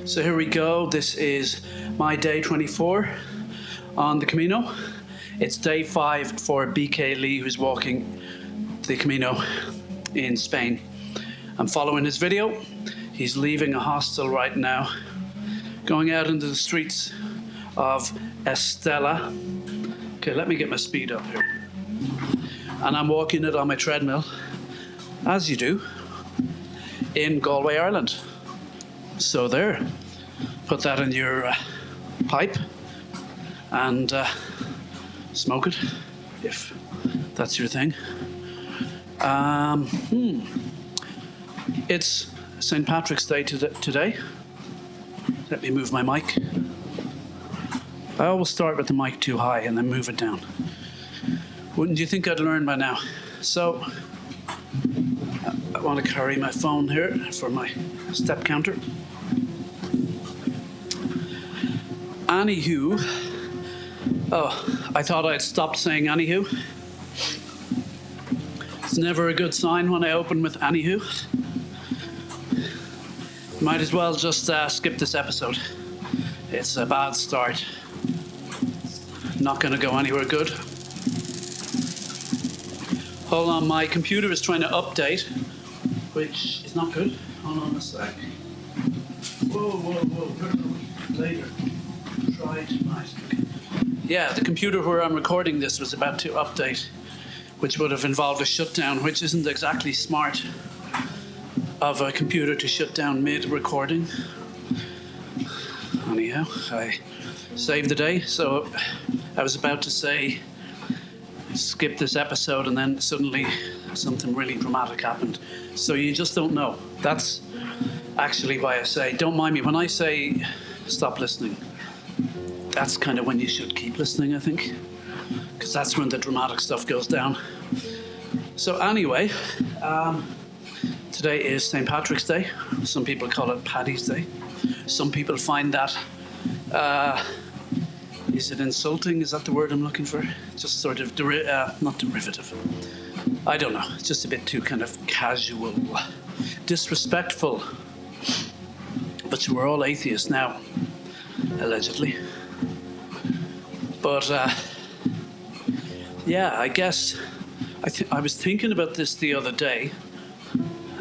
So here we go. This is my day 24 on the Camino. It's day 5 for BK Lee, who's walking the Camino in Spain. I'm following his video. He's leaving a hostel right now, going out into the streets of Estella. Okay, let me get my speed up here. And I'm walking it on my treadmill, as you do, in Galway, Ireland. So there, put that in your pipe and smoke it, if that's your thing. It's St. Patrick's Day today. Let me move my mic. I always start with the mic too high and then move it down. Wouldn't you think I'd learn by now? So, I want to carry my phone here for my step counter. Anywho, I thought I'd stopped saying anywho. It's never a good sign when I open with anywho. Might as well just skip this episode. It's a bad start. Not going to go anywhere good. Hold on, my computer is trying to update, which is not good. Hold on a sec. Whoa. Later. Try tonight. Yeah, the computer where I'm recording this was about to update, which would have involved a shutdown, which isn't exactly smart of a computer to shut down mid-recording. Anyhow, I saved the day, so I was about to say skip this episode, and then suddenly something really dramatic happened. So you just don't know. That's actually why I say, don't mind me. When I say stop listening, that's kind of when you should keep listening, I think, because that's when the dramatic stuff goes down. So anyway, today is St. Patrick's Day. Some people call it Paddy's Day. Some people find that, is it insulting? Is that the word I'm looking for? Just sort of, not derivative. I don't know. It's just a bit too kind of casual, disrespectful. But we're all atheists now, allegedly. But, yeah, I guess I was thinking about this the other day.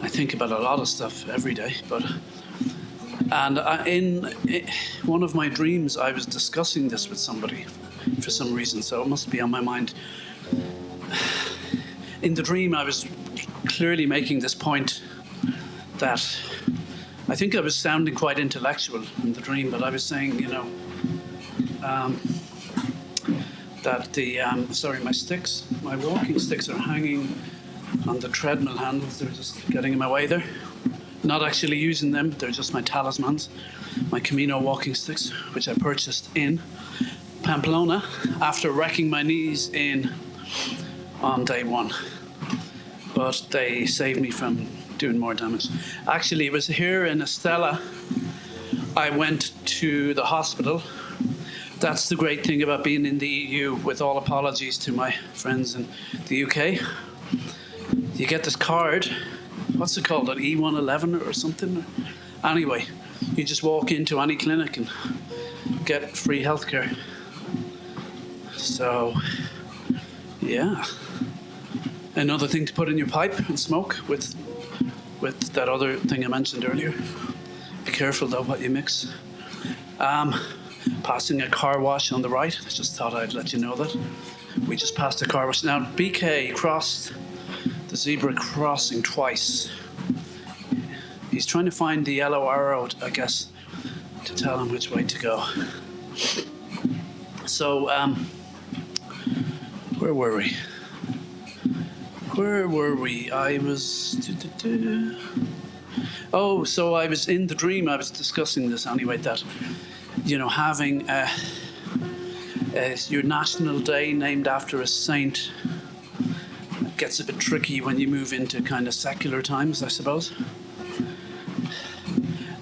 I think about a lot of stuff every day, and in one of my dreams, I was discussing this with somebody for some reason, so it must be on my mind. In the dream, I was clearly making this point that I think I was sounding quite intellectual in the dream, but I was saying, that my walking sticks are hanging on the treadmill handles. They're just getting in my way there. Not actually using them, they're just my talismans, my Camino walking sticks, which I purchased in Pamplona after wrecking my knees on day 1. But they saved me from doing more damage. Actually, it was here in Estella I went to the hospital. That's the great thing about being in the EU, with all apologies to my friends in the UK. You get this card, what's it called, an E111 or something? Anyway, you just walk into any clinic and get free healthcare. So, yeah. Another thing to put in your pipe and smoke with that other thing I mentioned earlier. Be careful though what you mix. Passing a car wash on the right. I just thought I'd let you know that. We just passed a car wash. Now, BK crossed the zebra crossing twice. He's trying to find the yellow arrow, I guess, to tell him which way to go. So, where were we? I was... so I was in the dream, I was discussing this anyway, that, having your national day named after a saint gets a bit tricky when you move into kind of secular times, I suppose.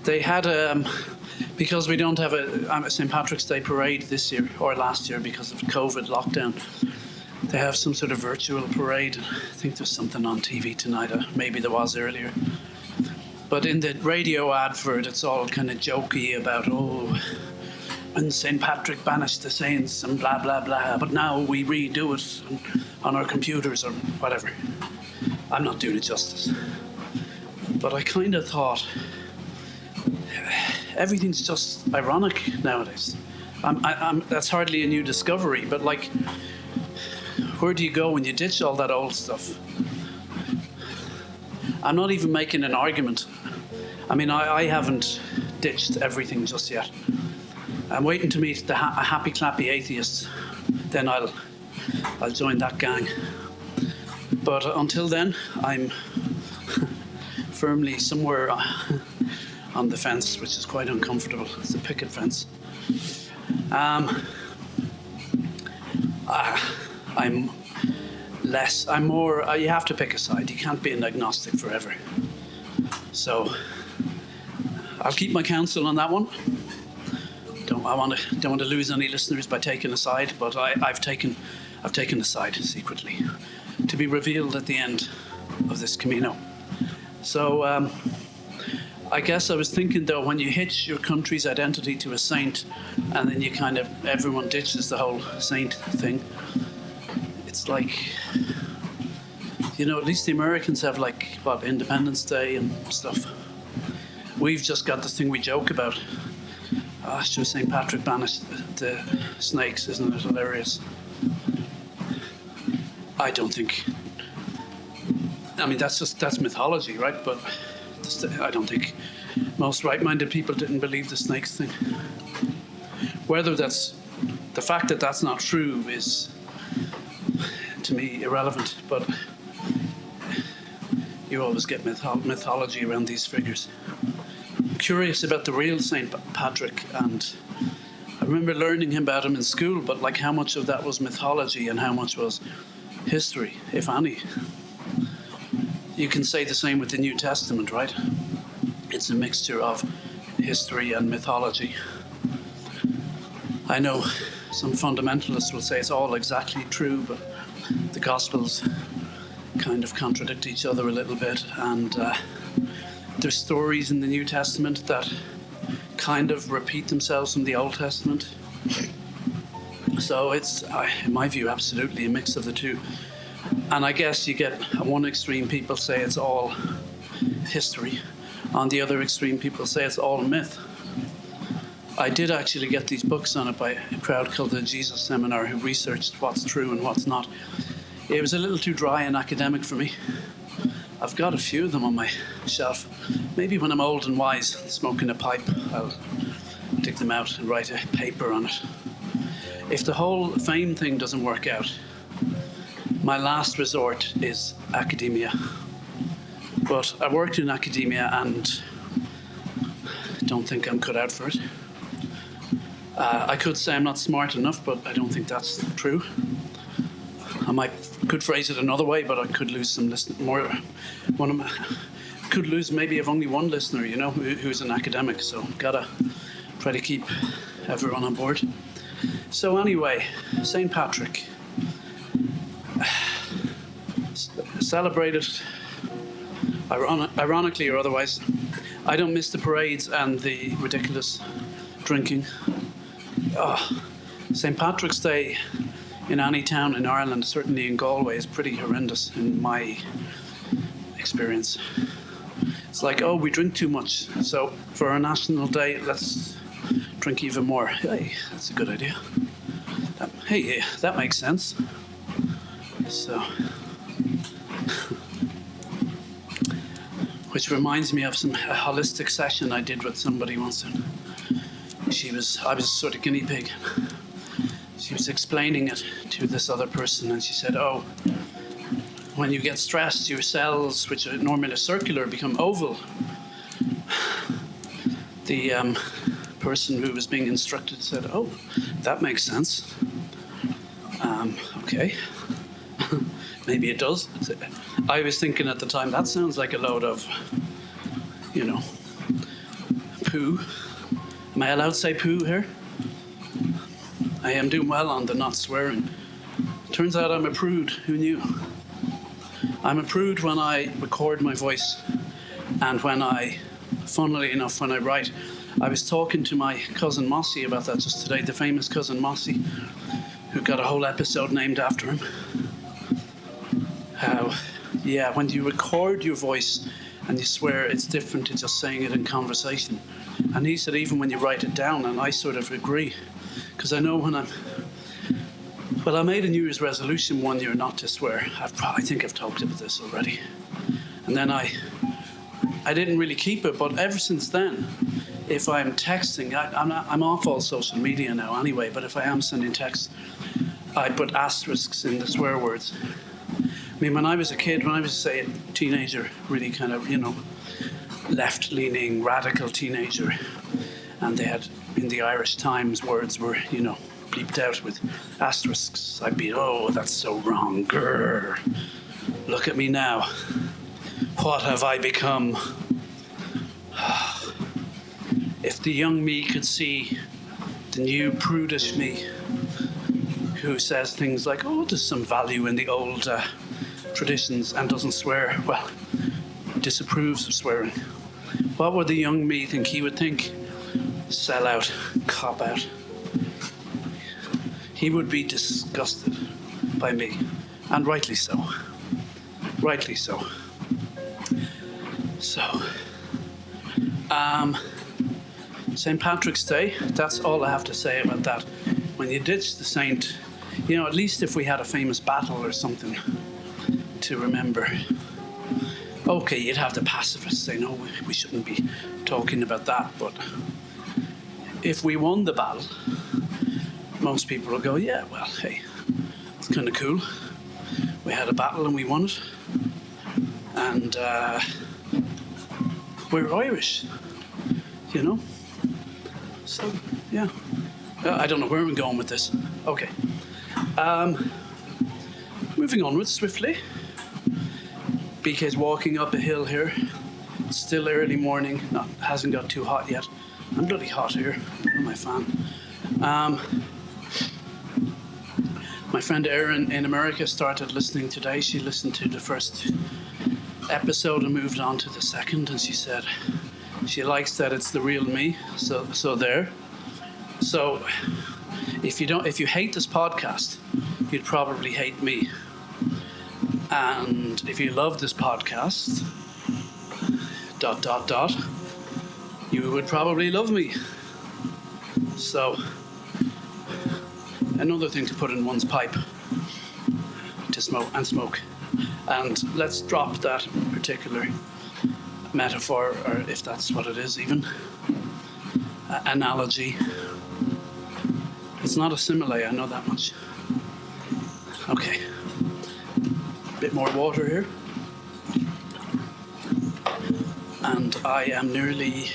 They had because we don't have a St. Patrick's Day parade this year or last year because of COVID lockdown. They have some sort of virtual parade. I think there's something on TV tonight. Maybe there was earlier. But in the radio advert, it's all kind of jokey about, when St. Patrick banished the saints and blah, blah, blah, but now we redo it on our computers or whatever. I'm not doing it justice. But I kind of thought, everything's just ironic nowadays. That's hardly a new discovery, but like, where do you go when you ditch all that old stuff? I'm not even making an argument. I mean, I haven't ditched everything just yet. I'm waiting to meet a happy clappy atheist. Then I'll join that gang. But until then, I'm firmly somewhere on the fence, which is quite uncomfortable. It's a picket fence. I'm more, you have to pick a side. You can't be an agnostic forever. So I'll keep my counsel on that one. Don't want to lose any listeners by taking a side, but I've taken a side secretly to be revealed at the end of this Camino. So I guess I was thinking though, when you hitch your country's identity to a saint, and then everyone ditches the whole saint thing. It's like, at least the Americans have Independence Day and stuff. We've just got this thing we joke about. Sure, St. Patrick banished the snakes, isn't it hilarious? I don't think. I mean, that's mythology, right? But I don't think most right-minded people didn't believe the snakes thing. Whether the fact that that's not true is, to me, irrelevant. But you always get mythology around these figures. I'm curious about the real St. Patrick, and I remember learning about him in school, but how much of that was mythology and how much was history, if any. You can say the same with the New Testament, right? It's a mixture of history and mythology. I know some fundamentalists will say it's all exactly true, but the Gospels kind of contradict each other a little bit, and there's stories in the New Testament that kind of repeat themselves from the Old Testament. So it's, in my view, absolutely a mix of the two. And I guess you get, on one extreme, people say it's all history. On the other extreme, people say it's all myth. I did actually get these books on it by a crowd called the Jesus Seminar, who researched what's true and what's not. It was a little too dry and academic for me. I've got a few of them on my shelf. Maybe when I'm old and wise, smoking a pipe, I'll dig them out and write a paper on it. If the whole fame thing doesn't work out, my last resort is academia. But I worked in academia and don't think I'm cut out for it. I could say I'm not smart enough, but I don't think that's true. Could phrase it another way, but I could lose some could lose maybe I've only one listener, who's an academic. So gotta try to keep everyone on board. So anyway, St. Patrick, celebrated ironically or otherwise. I don't miss the parades and the ridiculous drinking. St. Patrick's Day in any town in Ireland, certainly in Galway, is pretty horrendous in my experience. It's like, we drink too much, so for our national day, let's drink even more. Hey, that's a good idea. That makes sense. So, which reminds me of a holistic session I did with somebody once. I was sort of guinea pig. She was explaining it to this other person, and she said, when you get stressed, your cells, which are normally circular, become oval. The person who was being instructed said, that makes sense. Okay. Maybe it does. I was thinking at the time, that sounds like a load of, poo. Am I allowed to say poo here? I am doing well on the not swearing. Turns out I'm a prude. Who knew? I'm a prude when I record my voice And funnily enough, when I write, I was talking to my cousin Mossy about that just today, the famous cousin Mossy, who got a whole episode named after him. How, when you record your voice and you swear, it's different to just saying it in conversation. And he said even when you write it down, and I sort of agree, because I know when I made a New Year's resolution one year not to swear. I think I've talked about this already. And then I didn't really keep it, but ever since then, if I'm texting, I'm off all social media now anyway, but if I am sending texts, I put asterisks in the swear words. I mean, when I was a kid, when I was, say, a teenager, really kind of, left-leaning, radical teenager, and they had, in the Irish Times, words were, bleeped out with asterisks, I'd be, oh, that's so wrong, grrr. Look at me now. What have I become? If the young me could see the new prudish me who says things like, oh, there's some value in the old traditions and doesn't swear, well, disapproves of swearing. What would the young me think he would think? Sell out, cop out. He would be disgusted by me, and rightly so. Rightly so. So, St. Patrick's Day, that's all I have to say about that. When you ditch the saint, at least if we had a famous battle or something to remember. Okay, you'd have the pacifists say, no, we shouldn't be talking about that, but if we won the battle, most people will go, yeah, well, hey, it's kind of cool. We had a battle and we won it. And we're Irish, So, yeah. I don't know where I'm going with this. Okay. Moving onwards swiftly. BK's walking up a hill here. It's still early morning. Hasn't got too hot yet. I'm bloody hot here. I'm a fan. My friend Erin in America started listening today. She listened to the first episode and moved on to the second, and she said she likes that it's the real me. So there. So if you hate this podcast, you'd probably hate me. And if you love this podcast, ... you would probably love me. So another thing to put in one's pipe to smoke. And let's drop that particular metaphor, or if that's what it is even, analogy. It's not a simile, I know that much. Okay. Bit more water here. And I am nearly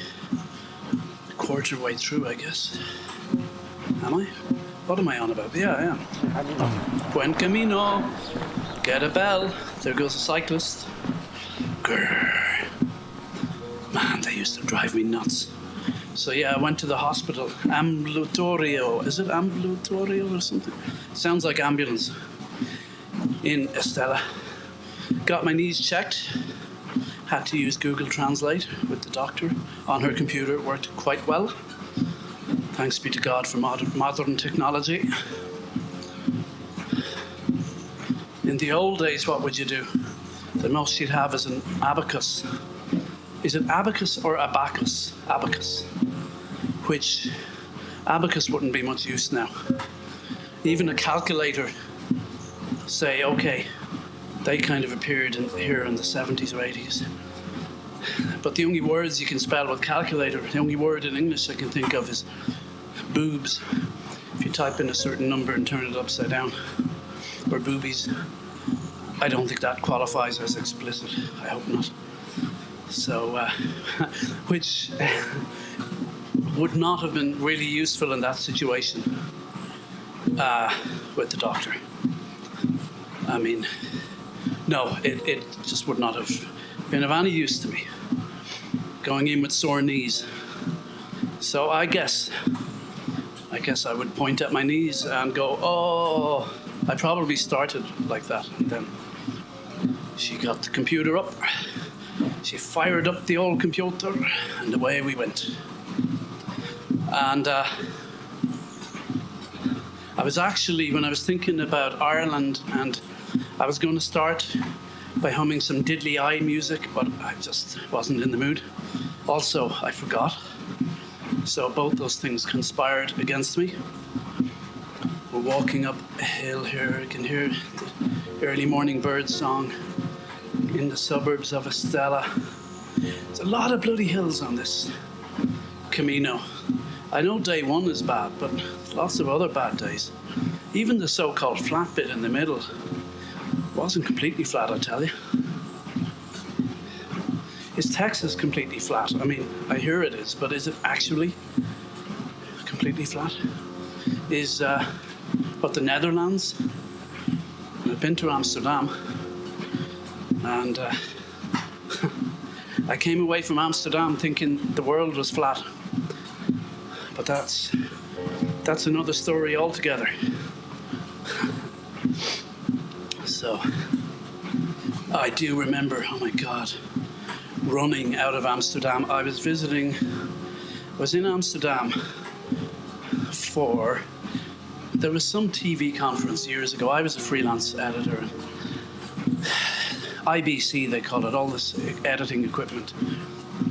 a quarter way through, I guess. Am I? What am I on about? Yeah, I am. Buen Camino. Get a bell. There goes a cyclist. Grrr. Man, they used to drive me nuts. So yeah, I went to the hospital. Ambulatorio. Is it ambulatorio or something? Sounds like ambulance. In Estella. Got my knees checked. Had to use Google Translate with the doctor on her computer. It worked quite well. Thanks be to God for modern technology. In the old days, what would you do? The most you'd have is an abacus. Is it abacus or abacus? Abacus. Which abacus wouldn't be much use now. Even a calculator, say, okay, they kind of appeared here in the 70s or 80s. But the only words you can spell with calculator, the only word in English I can think of is boobs. If you type in a certain number and turn it upside down, or boobies, I don't think that qualifies as explicit. I hope not. So, which would not have been really useful in that situation with the doctor. I mean, no, it just would not have been of any use to me, going in with sore knees. So I guess I would point at my knees and go, oh, I probably started like that. And then she got the computer up, She fired up the old computer, and away we went. And I was actually, when I was thinking about Ireland, and I was going to start by humming some diddly-eye music, but I just wasn't in the mood. Also, I forgot. So both those things conspired against me. We're walking up a hill here. I can hear the early morning bird song in the suburbs of Estella. There's a lot of bloody hills on this Camino. I know day one is bad, but lots of other bad days. Even the so-called flat bit in the middle wasn't completely flat, I tell you. Is Texas completely flat? I mean, I hear it is, but is it actually completely flat? Is the Netherlands? I've been to Amsterdam, and I came away from Amsterdam thinking the world was flat. But that's another story altogether. So I do remember, oh my God, running out of Amsterdam. I was in Amsterdam there was some TV conference years ago. I was a freelance editor. And IBC, they call it, all this editing equipment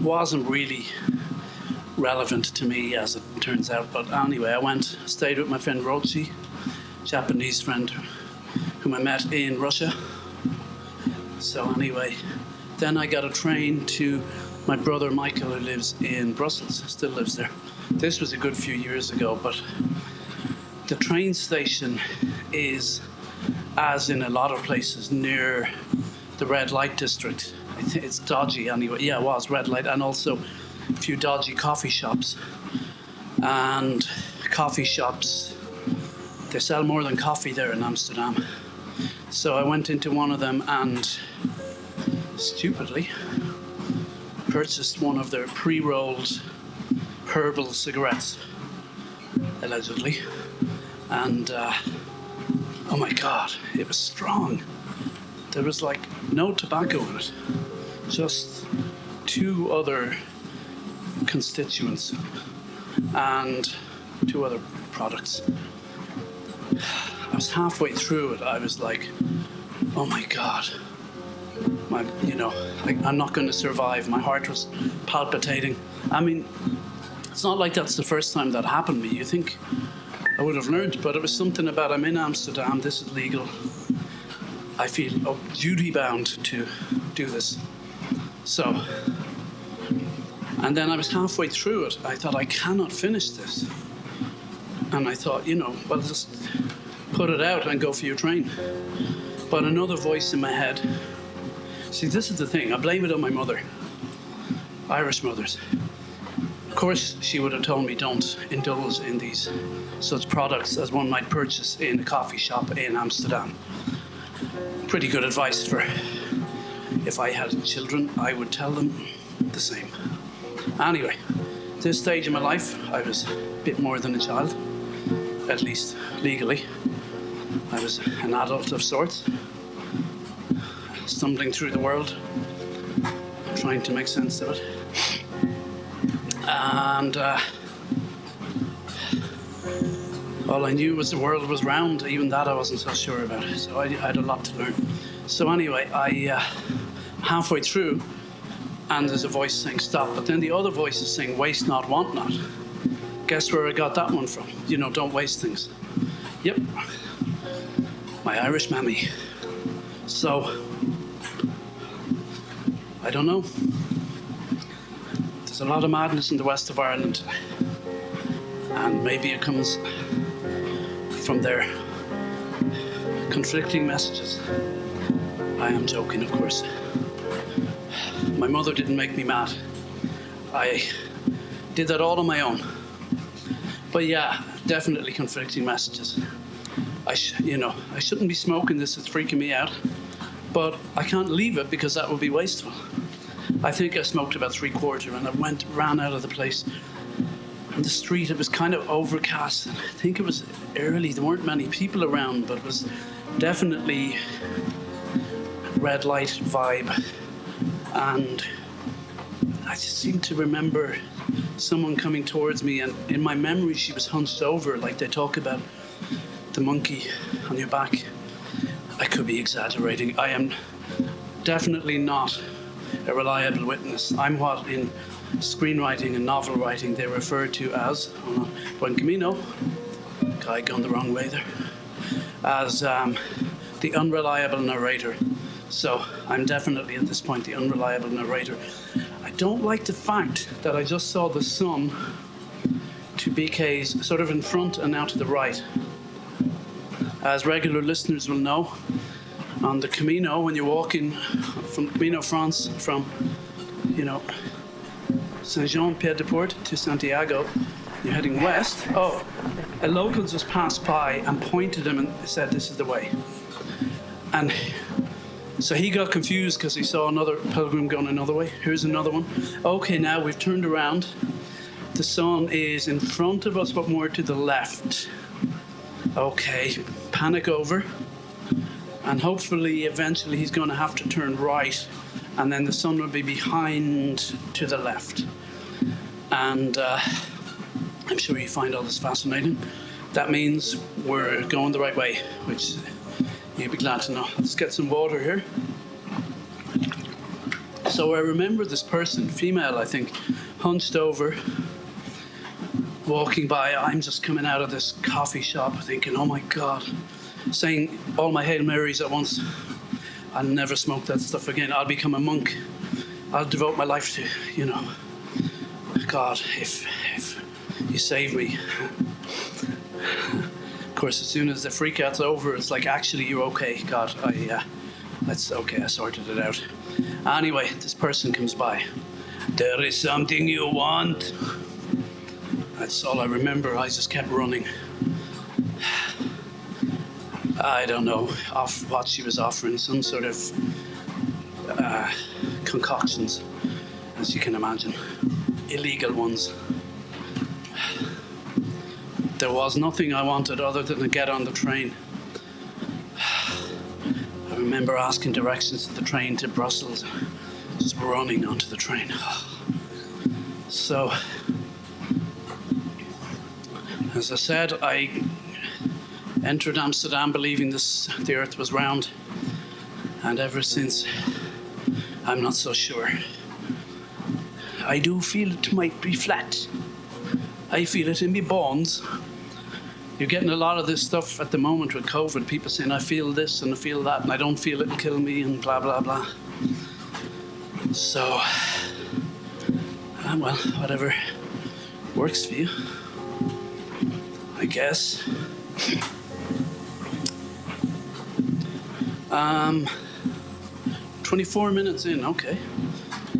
wasn't really relevant to me, as it turns out. But anyway, I stayed with my friend Rochi, Japanese friend whom I met in Russia. So anyway, then I got a train to my brother Michael, who lives in Brussels, still lives there. This was a good few years ago, but the train station is, as in a lot of places, near the red light district. I think it's dodgy anyway. Yeah, it was red light, and also a few dodgy coffee shops. And coffee shops, they sell more than coffee there in Amsterdam. So I went into one of them and stupidly purchased one of their pre-rolled herbal cigarettes, allegedly. And oh my God, it was strong. There was like no tobacco in it, just two other constituents and two other products. I was halfway through it. I was like, oh my God, I'm not going to survive. My heart was palpitating. I mean, it's not like that's the first time that happened to me. You think I would have learned, but it was something about, I'm in Amsterdam, this is legal. I feel duty bound to do this. So, and then I was halfway through it. I thought, I cannot finish this. And I thought, well, just put it out and go for your train. But another voice in my head. See, this is the thing. I blame it on my mother. Irish mothers. Of course, she would have told me don't indulge in such products as one might purchase in a coffee shop in Amsterdam. Pretty good advice for if I had children, I would tell them the same. Anyway, this stage in my life, I was a bit more than a child, at least legally. I was an adult of sorts, stumbling through the world, trying to make sense of it. And all I knew was the world was round. Even that I wasn't so sure about. So I had a lot to learn. So anyway, I halfway through, and there's a voice saying stop. But then the other voice is saying waste not, want not. Guess where I got that one from? Don't waste things. Yep, my Irish mammy. So I don't know. There's a lot of madness in the west of Ireland, and maybe it comes from their conflicting messages. I am joking, of course. My mother didn't make me mad. I did that all on my own. But yeah, definitely conflicting messages. I shouldn't be smoking this, it's freaking me out. But I can't leave it because that would be wasteful. I think I smoked about 3/4 and I ran out of the place. On the street, it was kind of overcast. And I think it was early, there weren't many people around, but it was definitely red light vibe. And I just seem to remember someone coming towards me, and in my memory she was hunched over, like they talk about the monkey on your back. I could be exaggerating. I am definitely not a reliable witness. I'm what in screenwriting and novel writing they refer to as, Buen Camino, guy gone the wrong way there, as the unreliable narrator. So I'm definitely at this point the unreliable narrator. I don't like the fact that I just saw the sun to BK's sort of in front and now to the right. As regular listeners will know, on the Camino, when you're walking from Camino France, from, Saint-Jean-Pied-de-Port to Santiago, you're heading west. Oh, a local just passed by and pointed him and said, "This is the way." And so he got confused because he saw another pilgrim going another way. Here's another one. Okay, now we've turned around. The sun is in front of us, but more to the left. Okay, panic over. And hopefully, eventually, he's going to have to turn right. And then the sun will be behind to the left. And I'm sure you find all this fascinating. That means we're going the right way, which you'll be glad to know. Let's get some water here. So I remember this person, female, I think, hunched over, walking by. I'm just coming out of this coffee shop thinking, oh my God, saying all my Hail Marys at once. I'll never smoke that stuff again. I'll become a monk. I'll devote my life to, God, if you save me. Of course, as soon as the freak out's over, it's like, actually, you're okay, God. That's okay, I sorted it out. Anyway, this person comes by. There is something you want. That's all I remember. I just kept running. I don't know what she was offering, some sort of concoctions, as you can imagine, illegal ones. There was nothing I wanted other than to get on the train. I remember asking directions to the train to Brussels, just running onto the train. So, as I said, I entered Amsterdam believing the earth was round, and ever since, I'm not so sure. I do feel it might be flat. I feel it in my bones. You're getting a lot of this stuff at the moment with COVID, people saying, I feel this and I feel that, and I don't feel it'll kill me, and blah, blah, blah. So, well, whatever works for you, I guess. 24 minutes in, okay.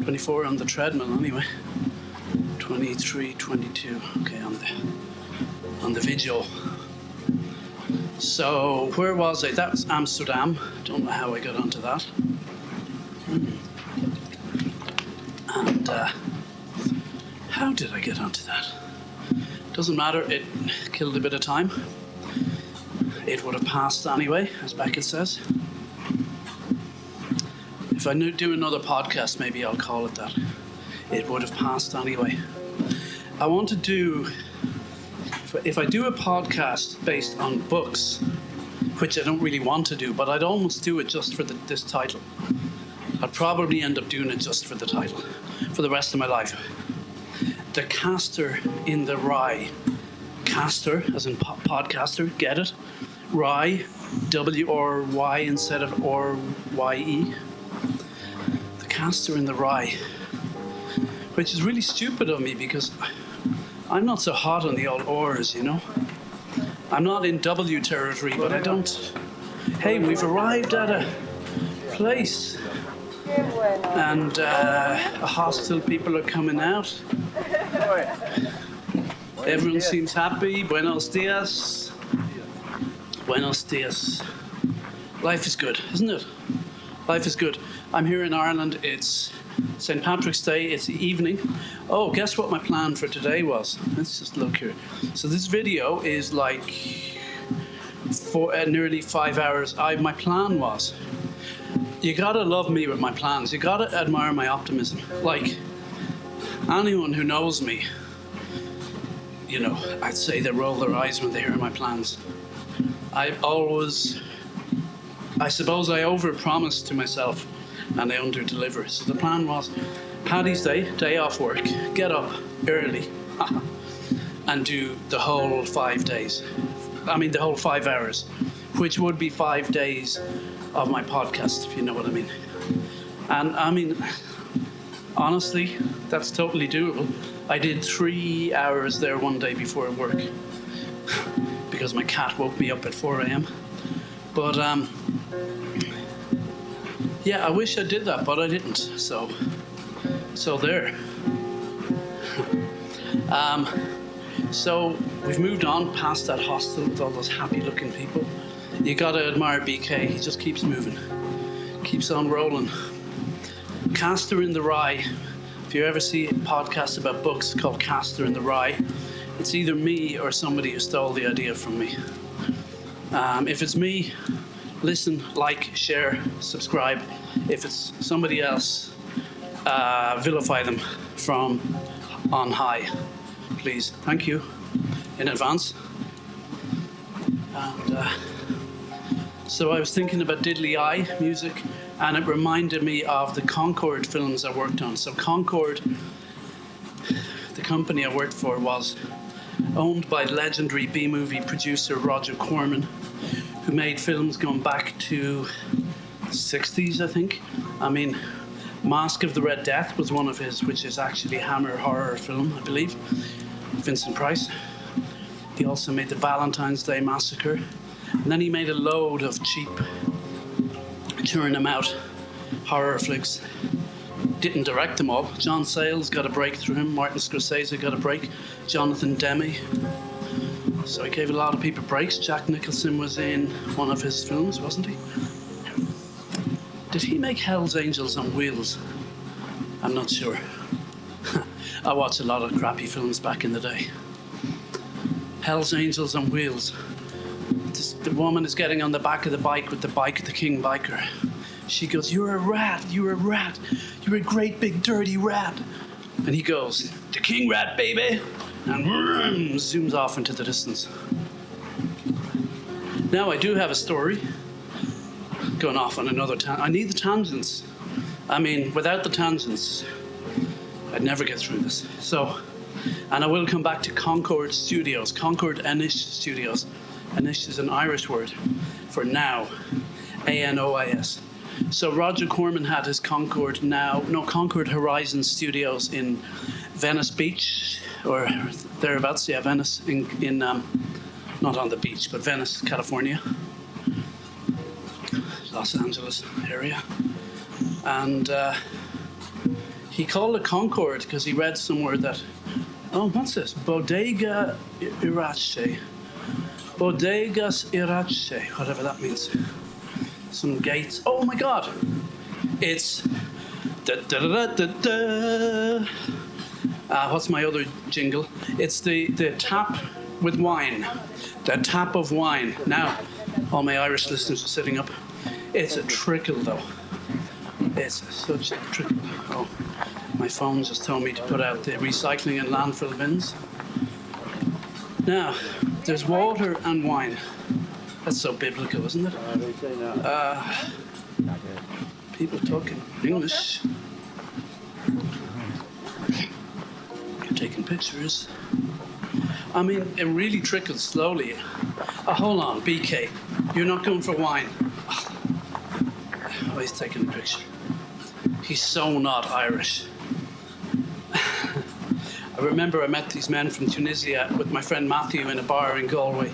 24 on the treadmill anyway. 23, 22, okay, on the video. So, where was I? That was Amsterdam. Don't know how I got onto that. And how did I get onto that? Doesn't matter, it killed a bit of time. It would have passed anyway, as Beckett says. If I do another podcast, maybe I'll call it that. It would have passed anyway. I want to do, if I do a podcast based on books, which I don't really want to do, but I'd almost do it just for this title. I'd probably end up doing it just for the title, for the rest of my life. The Caster in the Rye. Caster, as in podcaster, get it? Rye, W-R-Y instead of R-Y-E. The Caster in the Rye. Which is really stupid of me because I'm not so hot on the old R's, I'm not in W territory, but I don't... Hey, we've arrived at a place. And a hostel, people are coming out. Everyone seems happy. Buenos dias. Buenos dias. Life is good, isn't it? Life is good. I'm here in Ireland. It's St. Patrick's Day. It's the evening. Oh, guess what my plan for today was? Let's just look here. So this video is like nearly 5 hours. My plan was You gotta love me with my plans. You gotta admire my optimism. Like, anyone who knows me, I'd say they roll their eyes when they hear my plans. I suppose I overpromise to myself and I underdeliver. So the plan was Paddy's day off work, get up early and do the whole 5 days. The whole 5 hours, which would be 5 days of my podcast, if you know what I mean. And honestly, that's totally doable. I did 3 hours there one day before work because my cat woke me up at 4 a.m. But yeah, I wish I did that, but I didn't. So there. So we've moved on past that hostel with all those happy-looking people. You gotta admire BK. He just keeps moving, keeps on rolling. Castor in the Rye. If you ever see a podcast about books called Castor in the Rye, it's either me or somebody who stole the idea from me. If it's me, listen, like, share, subscribe. If it's somebody else, vilify them from on high, please. Thank you in advance. And so I was thinking about Diddley Eye music, and it reminded me of the Concord films I worked on. So Concord, the company I worked for, was owned by legendary B-movie producer Roger Corman, who made films going back to the 60s, I think. Mask of the Red Death was one of his, which is actually a Hammer horror film, I believe. Vincent Price. He also made the Valentine's Day Massacre. And then he made a load of cheap, churn them out horror flicks. Didn't direct them all. John Sayles got a break through him. Martin Scorsese got a break. Jonathan Demme. So he gave a lot of people breaks. Jack Nicholson was in one of his films, wasn't he? Did he make Hell's Angels on Wheels? I'm not sure. I watched a lot of crappy films back in the day. Hell's Angels on Wheels. The woman is getting on the back of the bike with the king biker. She goes, "You're a rat, you're a rat. You're a great big dirty rat." And he goes, "The king rat, baby." And zooms off into the distance. Now I do have a story. Going off on another tangent. I need the tangents. Without the tangents, I'd never get through this. And I will come back to Concord Studios, Concord Anish Studios. Anish is an Irish word for now, A-N-O-I-S. So Roger Corman had his Concord Horizon Studios in Venice Beach, or thereabouts, yeah, Venice, in not on the beach, but Venice, California. Los Angeles area. And he called it Concord because he read somewhere that, what's this? Bodegas Irache, whatever that means. Some gates. Oh my God! It's what's my other jingle? It's the tap with wine. The tap of wine. Now, all my Irish listeners are sitting up. It's a trickle, though. It's such a trickle. Oh, my phone just told me to put out the recycling and landfill bins. Now, there's water and wine. That's so biblical, isn't it? People talking English. Taking pictures. It really trickles slowly. Hold on, BK. You're not going for wine. Oh, he's taking a picture. He's so not Irish. I remember I met these men from Tunisia with my friend Matthew in a bar in Galway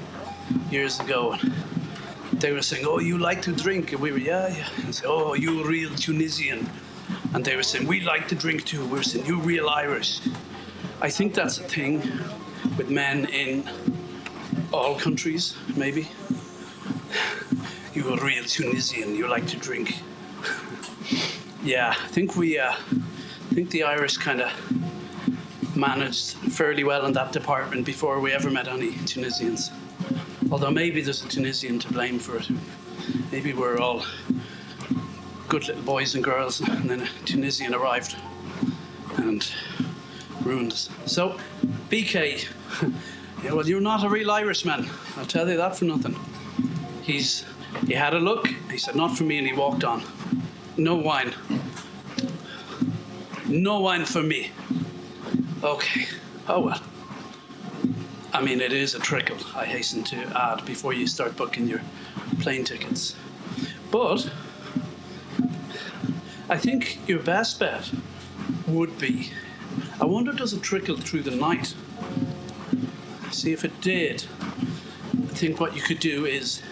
years ago. And they were saying, "Oh, you like to drink?" And we were, yeah. And said, "Oh, you real Tunisian." And they were saying, "We like to drink too." We were saying, "You real Irish." I think that's a thing with men in all countries, maybe. "You're a real Tunisian, you like to drink." Yeah, I think the Irish kind of managed fairly well in that department before we ever met any Tunisians. Although maybe there's a Tunisian to blame for it. Maybe we're all good little boys and girls, and then a Tunisian arrived and ruined us. So, BK, yeah, well, you're not a real Irishman. I'll tell you that for nothing. He had a look. He said, "Not for me," and he walked on. No wine. No wine for me. Okay. Oh well. I mean, it is a trickle, I hasten to add, before you start booking your plane tickets. But I think your best bet would be, I wonder, does it trickle through the night? See, if it did, I think what you could do is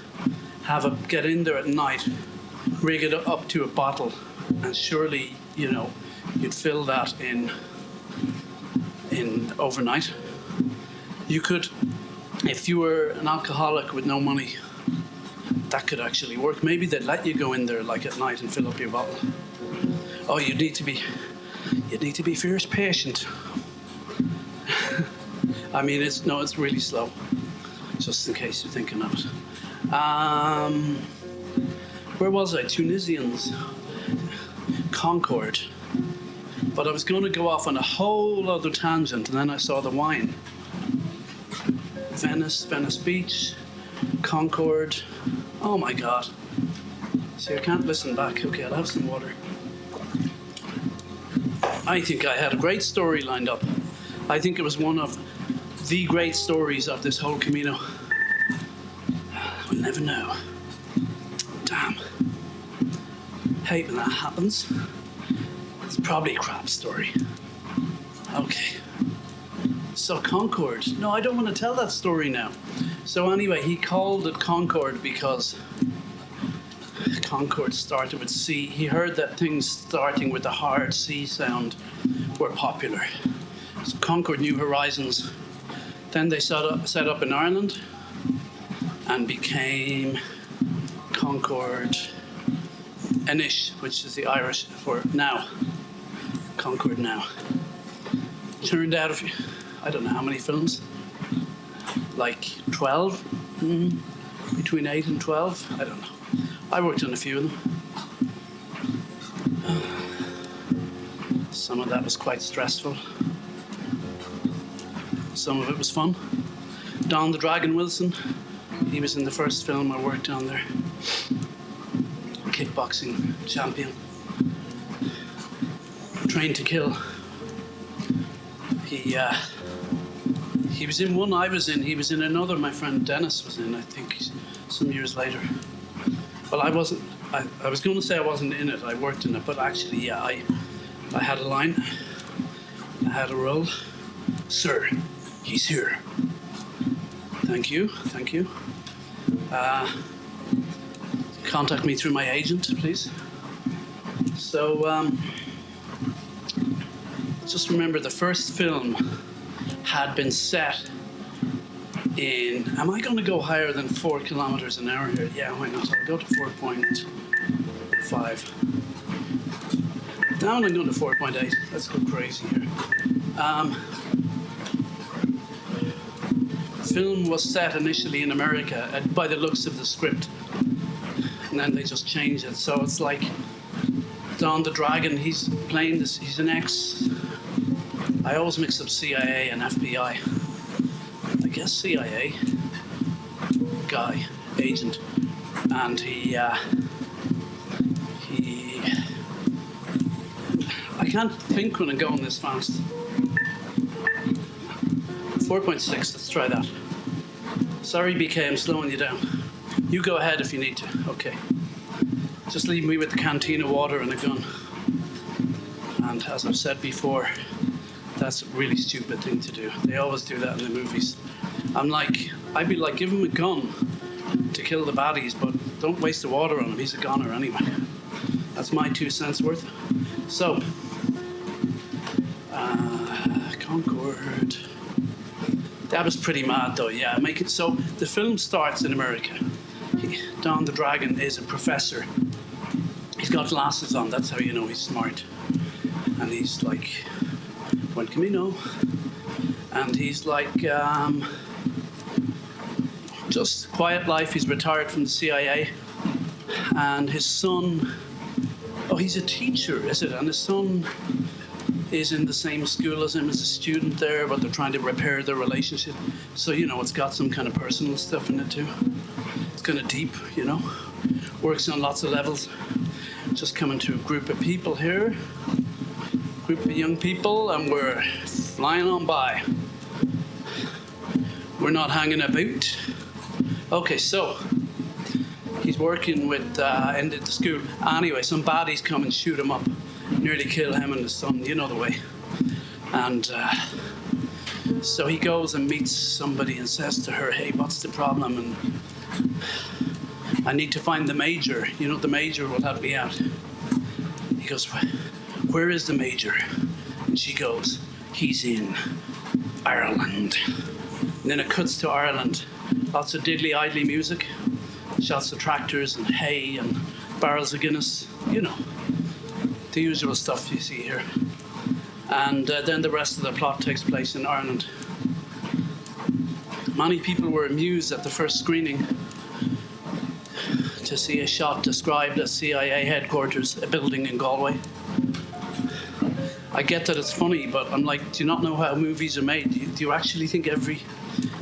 get in there at night, rig it up to a bottle, and surely, you'd fill that in overnight. You could, if you were an alcoholic with no money, that could actually work. Maybe they'd let you go in there like at night and fill up your bottle. Oh, you'd need to be fierce patient. I mean, it's really slow, just in case you're thinking of it. Where was I? Tunisians, Concord. But I was going to go off on a whole other tangent, and then I saw the wine. Venice Beach, Concord. Oh my God. See, I can't listen back. Okay, I'll have some water. I think I had a great story lined up. I think it was one of the great stories of this whole Camino. We'll never know. Damn. Hate when that happens. It's probably a crap story. Okay. So Concord. No, I don't want to tell that story now. So anyway, he called it Concord because Concord started with C. He heard that things starting with a hard C sound were popular. So Concord New Horizons. Then they set up in Ireland and became Concord Inish, which is the Irish for now. Concord Now. Turned out, I don't know how many films, like 12, between 8 and 12, I don't know. I worked on a few of them. Some of that was quite stressful. Some of it was fun. Don the Dragon Wilson, he was in the first film I worked on there. Kickboxing champion. Trained to Kill. He was in one I was in. He was in another my friend Dennis was in, I think, some years later. Well, I wasn't. I was going to say I wasn't in it. I worked in it, but actually, yeah, I had a line. I had a role. Sir, he's here. Thank you. Contact me through my agent, please. So, just remember the first film had been set in, am I going to go higher than 4 kilometers an hour here? Yeah, why not? I'll go to 4.5. Now I'm going to 4.8. Let's go crazy here. Film was set initially in America by the looks of the script. And then they just changed it. So it's like Don the Dragon, he's playing this, he's an I always mix up CIA and FBI. I guess CIA guy, agent, and he I can't think when I'm going this fast. 4.6, let's try that. Sorry BK, I'm slowing you down. You go ahead if you need to, okay. Just leave me with the canteen of water and a gun. And as I've said before, that's a really stupid thing to do. They always do that in the movies. I'd be like, give him a gun to kill the baddies, but don't waste the water on him. He's a goner anyway. That's my 2 cents worth. So, Concord. That was pretty mad though, yeah. So the film starts in America. Don the Dragon is a professor. He's got glasses on, that's how you know he's smart. And he's like, Buen Camino. And he's like, just quiet life. He's retired from the CIA. And his son Oh, he's a teacher, is it? And his son is in the same school as him as a student there, but they're trying to repair their relationship. So, it's got some kind of personal stuff in it too. It's kind of deep, Works on lots of levels. Just coming to a group of people here. Group of young people, and we're flying on by. We're not hanging about. Okay, so he's working with in the school. Anyway, some baddies come and shoot him up, nearly kill him and his son. You know the way. And so he goes and meets somebody and says to her, "Hey, what's the problem?" And "I need to find the major. The major will help me out." He goes, "Where is the major?" And she goes, "He's in Ireland." And then it cuts to Ireland. Lots of diddly-idly music. Shots of tractors and hay and barrels of Guinness. The usual stuff you see here. And then the rest of the plot takes place in Ireland. Many people were amused at the first screening to see a shot described as CIA headquarters, a building in Galway. I get that it's funny, but I'm like, do you not know how movies are made? Do you actually think every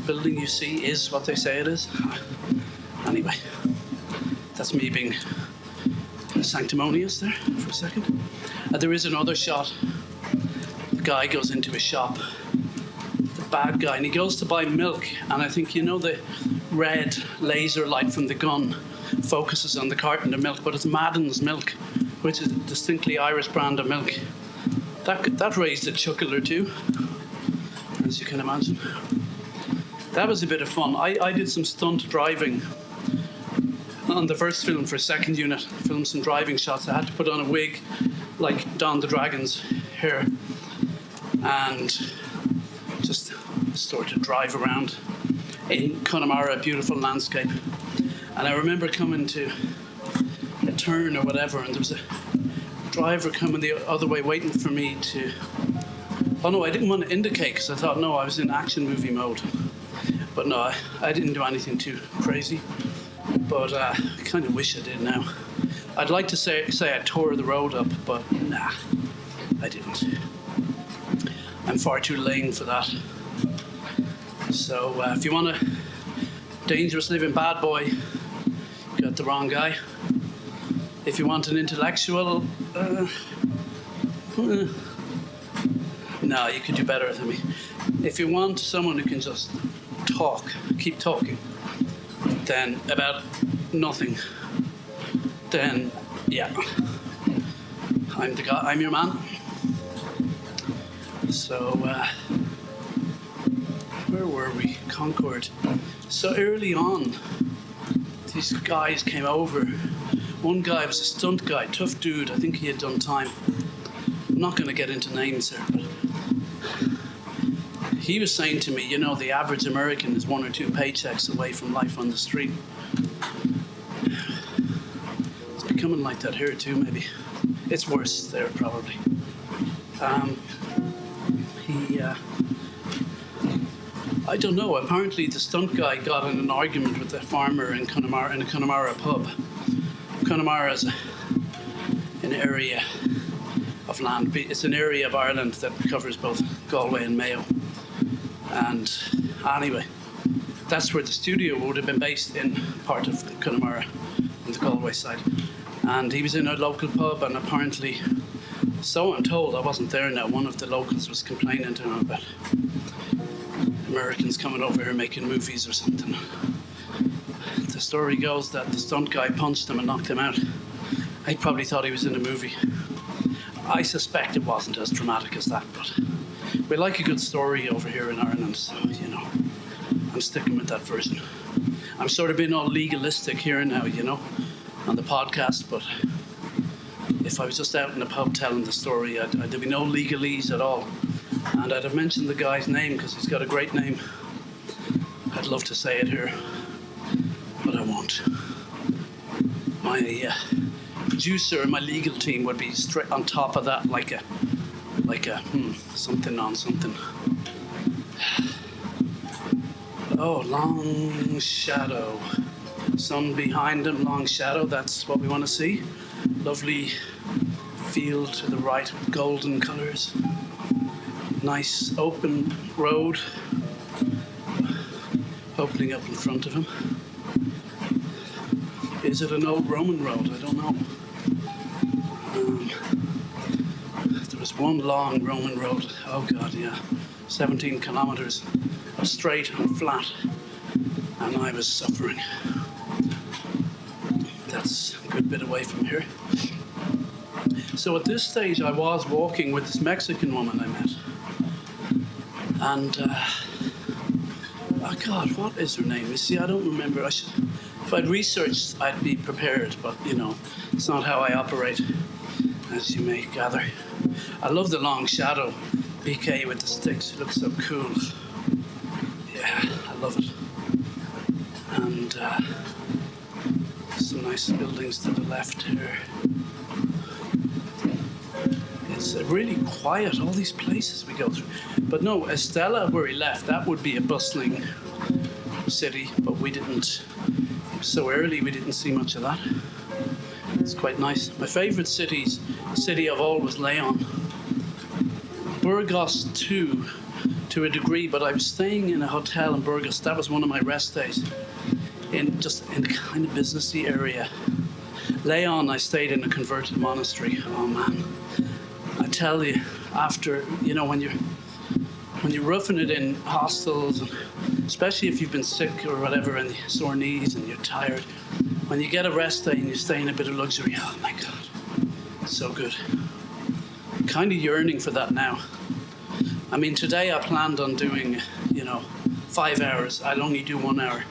building you see is what they say it is? Anyway, that's me being sanctimonious there for a second. There is another shot. The guy goes into a shop, the bad guy, and he goes to buy milk, and I think the red laser light from the gun focuses on the carton of milk, but it's Madden's milk, which is a distinctly Irish brand of milk. That raised a chuckle or two, as you can imagine. That was a bit of fun. I did some stunt driving on the first film for second unit, filmed some driving shots. I had to put on a wig like Don the Dragon's hair and just sort of drive around in Connemara, a beautiful landscape. And I remember coming to a turn or whatever, and there was a driver coming the other way waiting for me to... Oh no, I didn't want to indicate because I thought, no, I was in action movie mode. But no, I didn't do anything too crazy. But I kind of wish I did now. I'd like to say I tore the road up, but nah, I didn't. I'm far too lame for that. So if you want a dangerous living bad boy, you got the wrong guy. If you want an intellectual, no, you could do better than me. If you want someone who can just keep talking, then about nothing, then yeah, I'm the guy, I'm your man. So, where were we? Concord. So early on, these guys came over. One guy was a stunt guy, tough dude. I think he had done time. I'm not going to get into names here, but he was saying to me, the average American is 1 or 2 paychecks away from life on the street. It's becoming like that here too, maybe. It's worse there, probably. I don't know. Apparently, the stunt guy got in an argument with a farmer in Connemara, in a Connemara pub. Connemara is an area of land. It's an area of Ireland that covers both Galway and Mayo. And anyway, that's where the studio would have been based, in part of Connemara, on the Galway side. And he was in a local pub, and apparently, so I'm told, I wasn't there now, one of the locals was complaining to him about Americans coming over here making movies or something. The story goes that the stunt guy punched him and knocked him out. I probably thought he was in a movie. I suspect it wasn't as dramatic as that, but we like a good story over here in Ireland, so, I'm sticking with that version. I'm sort of being all legalistic here now, on the podcast, but if I was just out in the pub telling the story, there'd be no legalese at all. And I'd have mentioned the guy's name because he's got a great name. I'd love to say it here, but I won't. My producer and my legal team would be straight on top of that, like a something on something. Oh, long shadow. Sun behind him, long shadow. That's what we want to see. Lovely field to the right with golden colours. Nice open road opening up in front of him. Is it an old Roman road? I don't know. There was one long Roman road. Oh God, yeah. 17 kilometres, straight and flat. And I was suffering. That's a good bit away from here. So at this stage, I was walking with this Mexican woman I met. And, oh God, what is her name? You see, I don't remember. If I'd researched, I'd be prepared, but, you know, it's not how I operate, as you may gather. I love the long shadow BK with the sticks. It looks so cool. Yeah, I love it. And some nice buildings to the left here. It's really quiet, all these places we go through. But no, Estella, where he left, that would be a bustling city, but we didn't, so early we didn't see much of that. It's quite nice. My favourite city of all was Leon. Burgos too, to a degree, but I was staying in a hotel in Burgos. That was one of my rest days, in a kind of businessy area. Leon, I stayed in a converted monastery. Oh man, I tell you, after, you know, when you're roughing it in hostels, and especially if you've been sick or whatever, and sore knees and you're tired, when you get a rest day and you stay in a bit of luxury, oh my God, it's so good. I'm kind of yearning for that now. I mean, today I planned on doing, 5 hours. I'll only do 1 hour.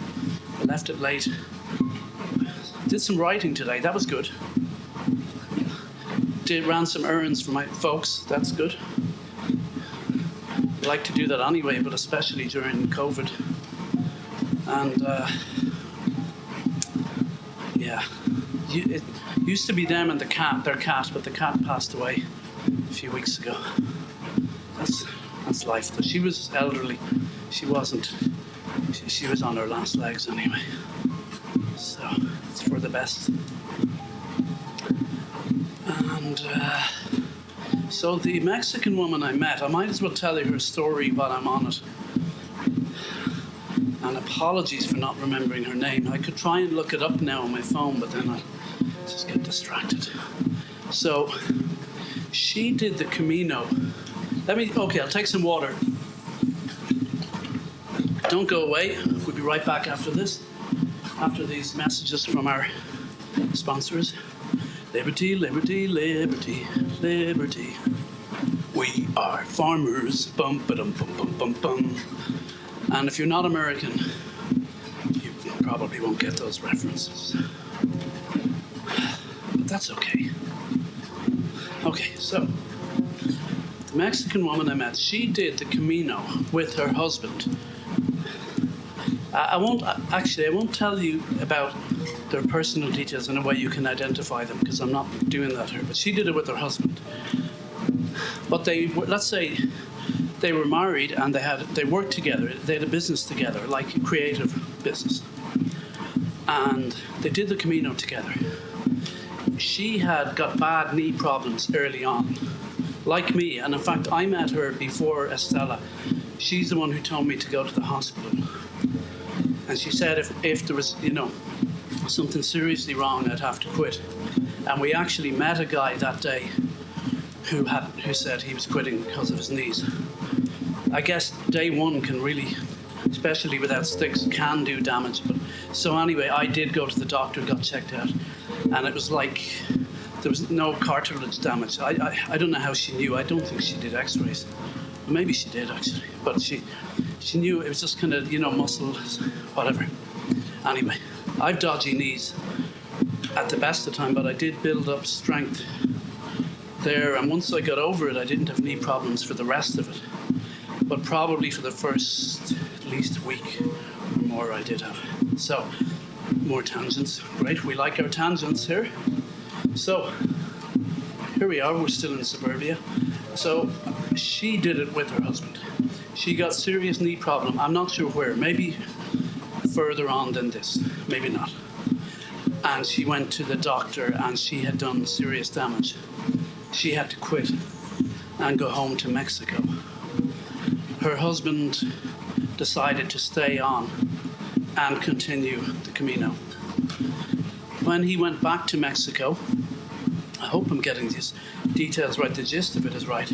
I left it late. Did some writing today. That was good. Ran some errands for my folks. That's good. I like to do that anyway, but especially during COVID. And yeah, it used to be them and their cat, but the cat passed away a few weeks ago. That's life. She was elderly. She wasn't. She was on her last legs anyway. So it's for the best. And so the Mexican woman I met, I might as well tell you her story while I'm on it. And apologies for not remembering her name. I could try and look it up now on my phone, but then I'll just get distracted. So she did the Camino. I'll take some water. Don't go away. We'll be right back after this, after these messages from our sponsors. Liberty, liberty, liberty, liberty. We are farmers. Bum, ba-dum, bum, bum, bum, bum. And if you're not American, you probably won't get those references. But that's okay. Okay, so the Mexican woman I met, she did the Camino with her husband. I won't tell you about their personal details in a way you can identify them, because I'm not doing that here. But she did it with her husband. But let's say they were married and they worked together. They had a business together, like a creative business. And they did the Camino together. She had got bad knee problems early on, like me. And in fact, I met her before Estella. She's the one who told me to go to the hospital. And she said if there was, something seriously wrong, I'd have to quit. And we actually met a guy that day who said he was quitting because of his knees. I guess day one can really, especially without sticks, can do damage. But so anyway, I did go to the doctor, got checked out, and it was like there was no cartilage damage. I don't know how she knew. I don't think she did x-rays. Maybe she did actually, but she knew it was just kind of, muscles, whatever. Anyway, I've dodgy knees at the best of time, but I did build up strength there, and once I got over it, I didn't have knee problems for the rest of it. But probably for the first at least week or more I did have. So, more tangents. Great, we like our tangents here. So, here we are, we're still in suburbia. So, she did it with her husband. She got serious knee problem. I'm not sure where, maybe further on than this, maybe not. And she went to the doctor and she had done serious damage. she had to quit and go home to Mexico. Her husband decided to stay on and continue the Camino. When he went back to Mexico, I hope I'm getting these details right, the gist of it is right,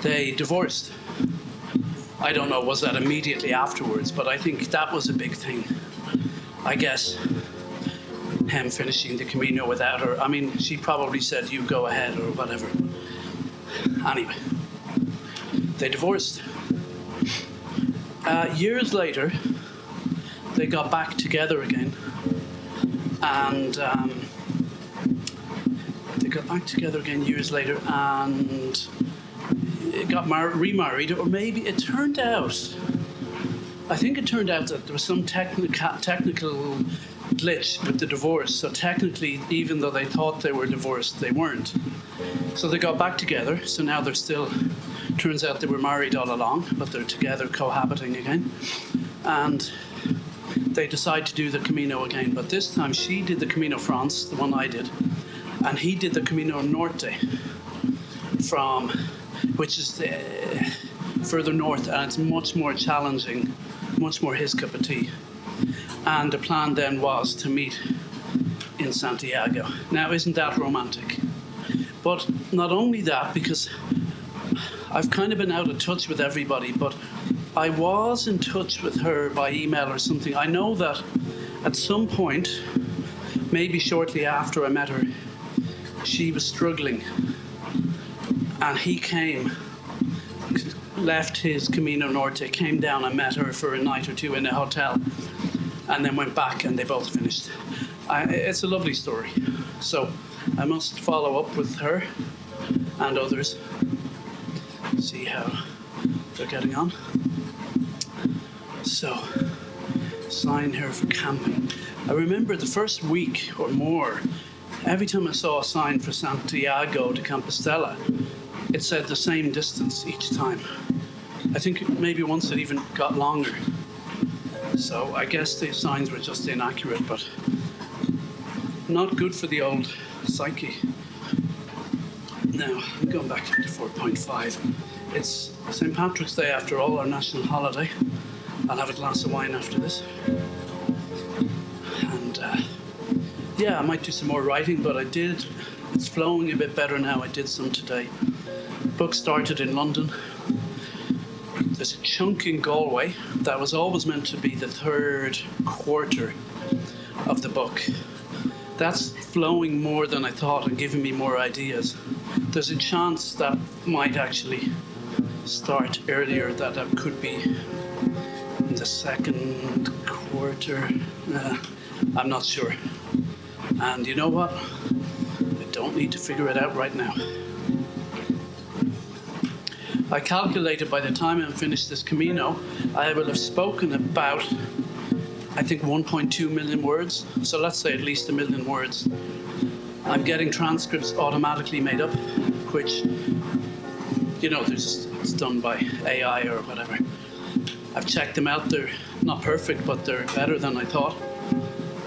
they divorced. I don't know, was that immediately afterwards, but I think that was a big thing. I guess him finishing the Camino without her. I mean, she probably said, you go ahead or whatever. Anyway, they divorced. Years later, they got back together again. And they got back together again years later and got remarried, or maybe it turned out, I think it turned out that there was some technical glitch with the divorce. So technically, even though they thought they were divorced, they weren't. So they got back together. So now they're still, turns out they were married all along, but they're together cohabiting again. And they decide to do the Camino again. But this time she did the Camino France, the one I did, and he did the Camino Norte from, which is further north, and it's much more challenging, much more his cup of tea. And the plan then was to meet in Santiago. Now, isn't that romantic? But not only that, because I've kind of been out of touch with everybody, but I was in touch with her by email or something. I know that at some point, maybe shortly after I met her, she was struggling. And he came, left his Camino Norte, came down and met her for a night or two in a hotel, and then went back and they both finished. It's a lovely story. So I must follow up with her and others, see how they're getting on. So, sign here for camping. I remember the first week or more, every time I saw a sign for Santiago de Compostela, it said the same distance each time. I think maybe once it even got longer. So I guess the signs were just inaccurate, but not good for the old psyche. Now, I'm going back to 4.5. It's St. Patrick's Day after all, our national holiday. I'll have a glass of wine after this. And yeah, I might do some more writing, but it's flowing a bit better now. I did some today. Book started in London. There's a chunk in Galway that was always meant to be the third quarter of the book. That's flowing more than I thought and giving me more ideas. There's a chance that might actually start earlier, that could be in the second quarter. I'm not sure. And you know what? I don't need to figure it out right now. I calculated by the time I finish this Camino, I will have spoken about, I think, 1.2 million words. So let's say at least 1 million words. I'm getting transcripts automatically made up, which, you know, it's done by AI or whatever. I've checked them out. They're not perfect, but they're better than I thought.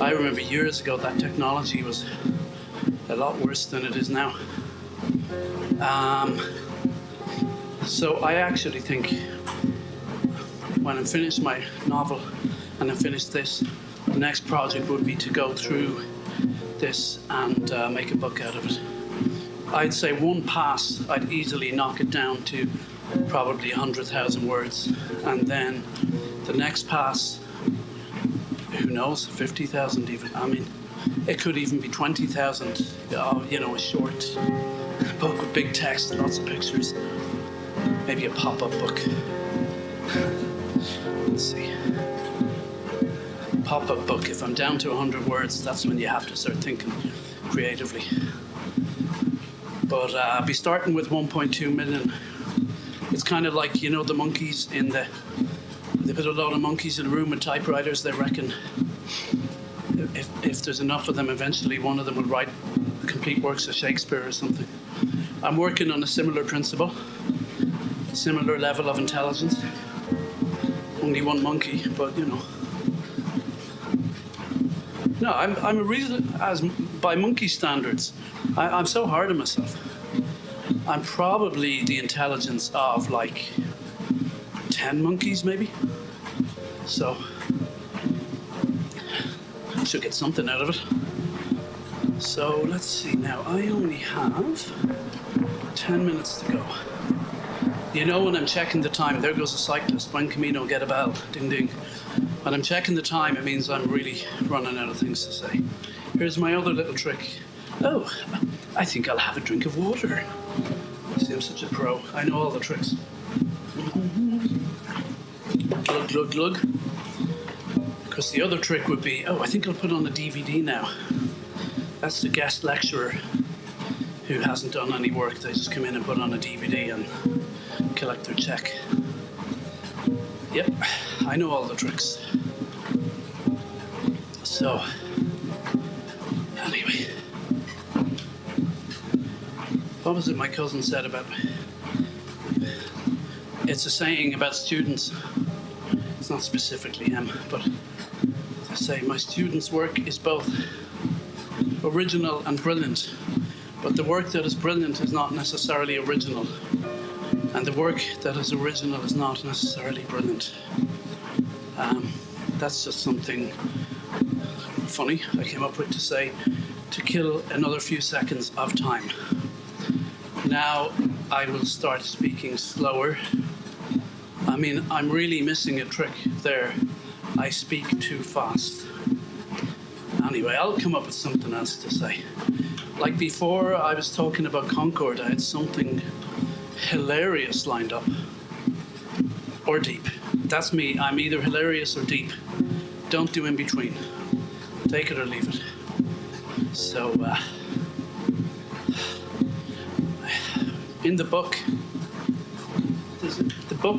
I remember years ago that technology was a lot worse than it is now. So I actually think when I finish my novel and I finish this, the next project would be to go through this and make a book out of it. I'd say one pass, I'd easily knock it down to probably 100,000 words. And then the next pass, who knows, 50,000 even. I mean, it could even be 20,000, you know, a short book with big text, lots of pictures. Maybe a pop-up book. Let's see. Pop-up book, if I'm down to 100 words, that's when you have to start thinking creatively. But I'll be starting with 1.2 million. It's kind of like, you know, the monkeys they put a lot of monkeys in a room with typewriters. They reckon if there's enough of them, eventually one of them will write complete works of Shakespeare or something. I'm working on a similar principle, similar level of intelligence. Only one monkey, but you know. No, I'm a reason, as by monkey standards, I'm so hard on myself. I'm probably the intelligence of like 10 monkeys, maybe. So I should get something out of it. So let's see now. I only have 10 minutes to go. You know, when I'm checking the time, there goes a cyclist. Buen Camino, get a bell. Ding, ding. When I'm checking the time, it means I'm really running out of things to say. Here's my other little trick. Oh, I think I'll have a drink of water. See, I'm such a pro. I know all the tricks. Glug, glug, glug. Because the other trick would be, oh, I think I'll put on a DVD now. That's the guest lecturer who hasn't done any work. They just come in and put on a DVD and collect their check. Yep, I know all the tricks. So, anyway. What was it my cousin said about... It's a saying about students. It's not specifically him, but I say my students' work is both original and brilliant. But the work that is brilliant is not necessarily original. And the work that is original is not necessarily brilliant. That's just something funny I came up with to say to kill another few seconds of time. Now I will start speaking slower. I mean, I'm really missing a trick there. I speak too fast. Anyway, I'll come up with something else to say. Like before I was talking about Concord, I had something hilarious lined up. Or deep. That's me. I'm either hilarious or deep. Don't do in between. Take it or leave it. So, in the book,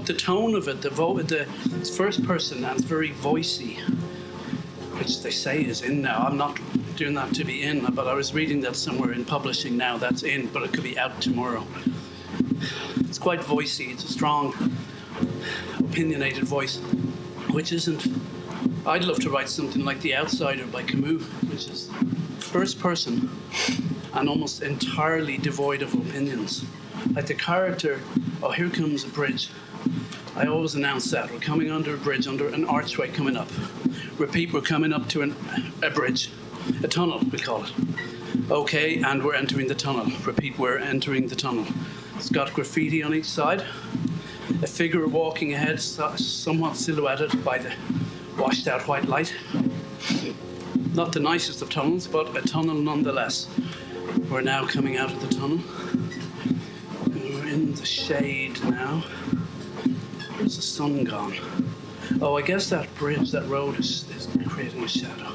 the tone of it, it's first person and it's very voicey, which they say is in now. I'm not doing that to be in, but I was reading that somewhere in publishing now. That's in, but it could be out tomorrow. It's quite voicey. It's a strong, opinionated voice, which isn't... I'd love to write something like The Outsider by Camus, which is first person and almost entirely devoid of opinions. Like the character, oh, here comes a bridge. I always announce that. We're coming under a bridge, under an archway coming up. Repeat, we're coming up to a bridge. A tunnel, we call it. Okay, and we're entering the tunnel. Repeat, we're entering the tunnel. It's got graffiti on each side. A figure walking ahead, somewhat silhouetted by the washed out white light. Not the nicest of tunnels, but a tunnel nonetheless. We're now coming out of the tunnel. We're in the shade now. Where's the sun gone? Oh, I guess that bridge, that road is creating a shadow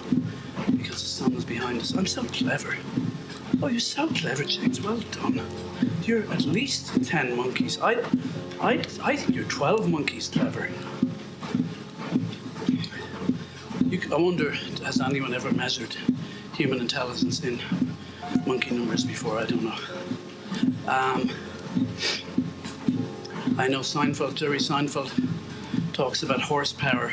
because the sun is behind us. I'm so clever. Oh, you're so clever, James. Well done. You're at least 10 monkeys. I think you're 12 monkeys clever. I wonder, has anyone ever measured human intelligence in monkey numbers before? I don't know. I know Jerry Seinfeld talks about horsepower.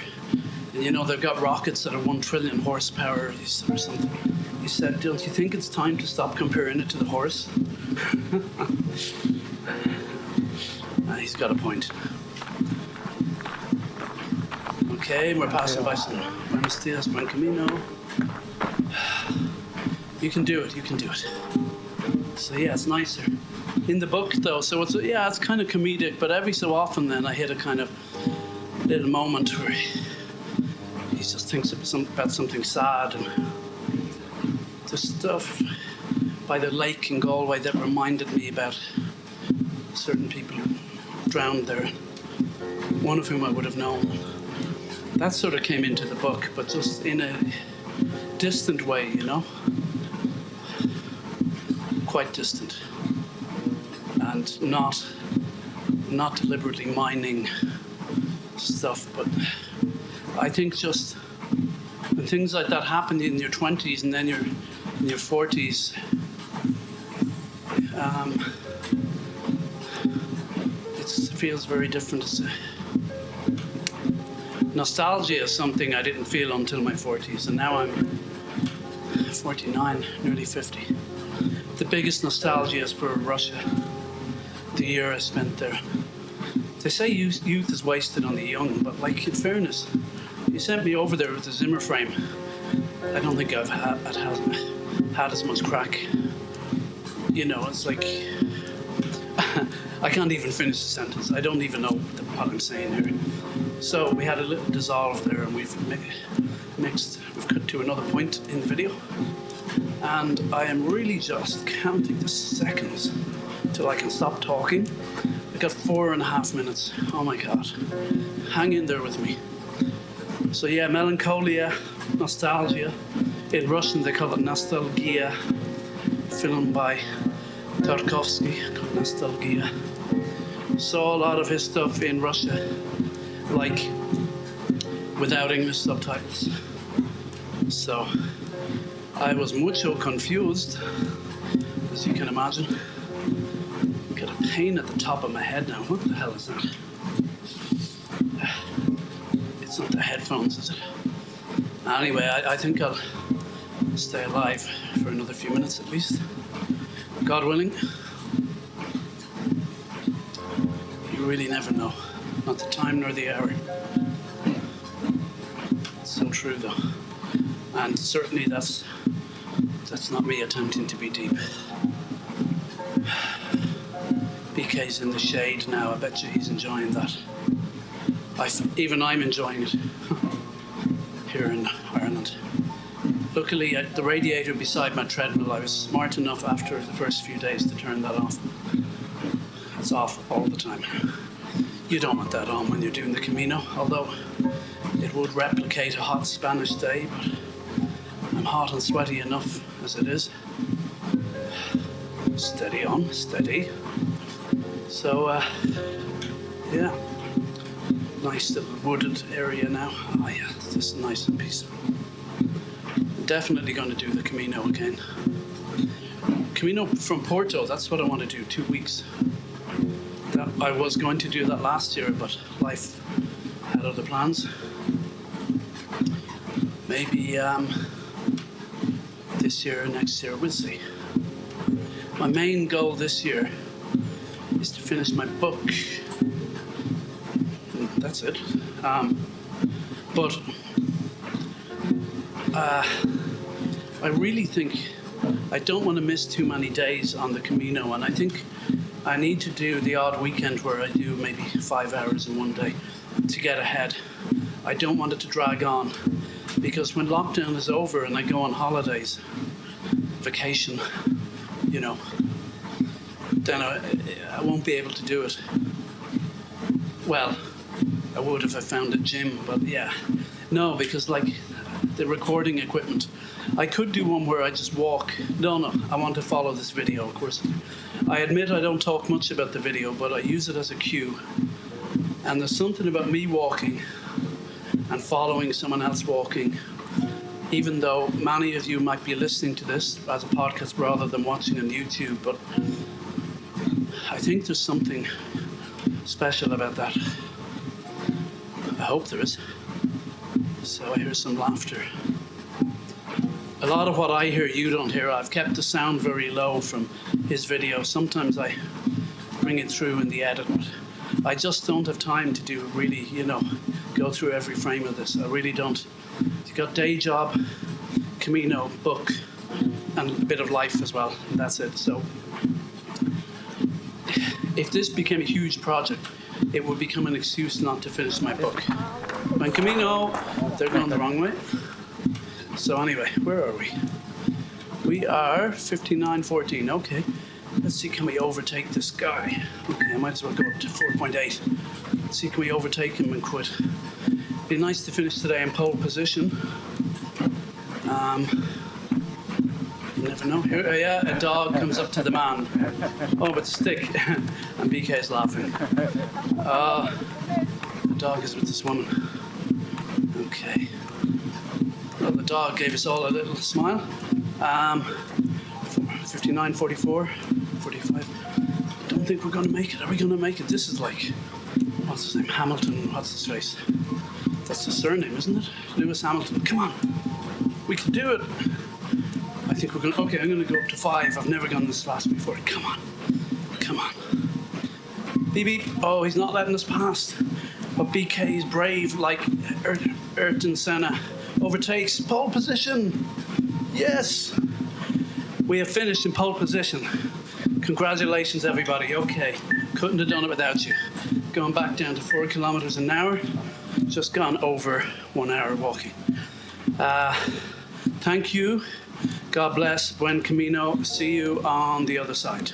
And you know, they've got rockets that are 1 trillion horsepower or something. He said, don't you think it's time to stop comparing it to the horse? He's got a point. Okay, we're passing by some Buenos Dias, Buen Camino. You can do it, you can do it. So yeah, it's nicer. In the book though, so it's kind of comedic, but every so often then I hit a kind of little moment where he just thinks about something sad, and the stuff by the lake in Galway that reminded me about certain people who drowned there, one of whom I would have known. That sort of came into the book, but just in a distant way, you know? Quite distant. And not deliberately mining stuff, but I think just when things like that happen in your 20s and then you're in your 40s, it feels very different. Nostalgia is something I didn't feel until my 40s, and now I'm 49, nearly 50. The biggest nostalgia is for Russia. the year I spent there. They say youth is wasted on the young, but like, in fairness, he sent me over there with the Zimmer frame. I don't think I've had as much crack. You know, it's like, I can't even finish the sentence. I don't even know what I'm saying here. So we had a little dissolve there, and we've cut to another point in the video. And I am really just counting the seconds till I can stop talking. I got 4.5 minutes. Oh my God. Hang in there with me. So yeah, melancholia, nostalgia. In Russian they call it nostalgia. Film by Tarkovsky, called Nostalgia. Saw a lot of his stuff in Russia, like without English subtitles. So I was mucho confused, as you can imagine. Got a pain at the top of my head now. What the hell is that? It's not the headphones, is it? Anyway, I think I'll stay alive for another few minutes at least. God willing. You really never know. Not the time nor the hour. It's so true though. And certainly that's not me attempting to be deep. BK's in the shade now. I bet you he's enjoying that. Even I'm enjoying it here in Ireland. Luckily, at the radiator beside my treadmill, I was smart enough after the first few days to turn that off. It's off all the time. You don't want that on when you're doing the Camino, although it would replicate a hot Spanish day, but I'm hot and sweaty enough as it is. Steady on, steady. So, yeah. Nice little wooded area now. Oh yeah, it's just nice and peaceful. I'm definitely going to do the Camino again. Camino from Porto, that's what I want to do, 2 weeks. I was going to do that last year, but life had other plans. Maybe this year or next year, we'll see. My main goal this year is to finish my book. That's it. But I really think I don't want to miss too many days on the Camino, and I think I need to do the odd weekend where I do maybe 5 hours in one day to get ahead. I don't want it to drag on, because when lockdown is over and I go on holidays, vacation, you know, then I won't be able to do it. Well, I would if I found a gym, but yeah. No, because like the recording equipment, I could do one where I just walk. No, I want to follow this video, of course. I admit I don't talk much about the video, but I use it as a cue. And there's something about me walking and following someone else walking, even though many of you might be listening to this as a podcast rather than watching on YouTube, but I think there's something special about that. I hope there is. So I hear some laughter. A lot of what I hear you don't hear. I've kept the sound very low from his video. Sometimes I bring it through in the edit, but I just don't have time to do really, go through every frame of this. I really don't. You've got day job, Camino, book, and a bit of life as well. And that's it. So if this became a huge project, it would become an excuse not to finish my book. Buen Camino, they're going the wrong way. So anyway, where are we? We are 59.14, okay. Let's see, can we overtake this guy? Okay, I might as well go up to 4.8. Let's see, can we overtake him and quit? Be nice to finish today in pole position. You never know. Here, yeah, a dog comes up to the man. Oh, with a stick. And BK's laughing. The dog is with this woman. Okay. Well, the dog gave us all a little smile. 59.44, 45. I don't think we're going to make it. Are we going to make it? This is like, what's his name? Hamilton, what's his face? That's the surname, isn't it? Lewis Hamilton. Come on. We can do it. I think we're going to, okay, I'm going to go up to 5. I've never gone this fast before. Come on. Come on. Beep beep. Oh, he's not letting us past. But BK is brave, like Ayrton Senna. Overtakes pole position. Yes. We have finished in pole position. Congratulations, everybody. Okay. Couldn't have done it without you. Going back down to 4 kilometers an hour. Just gone over 1 hour walking. Thank you. God bless. Buen Camino. See you on the other side.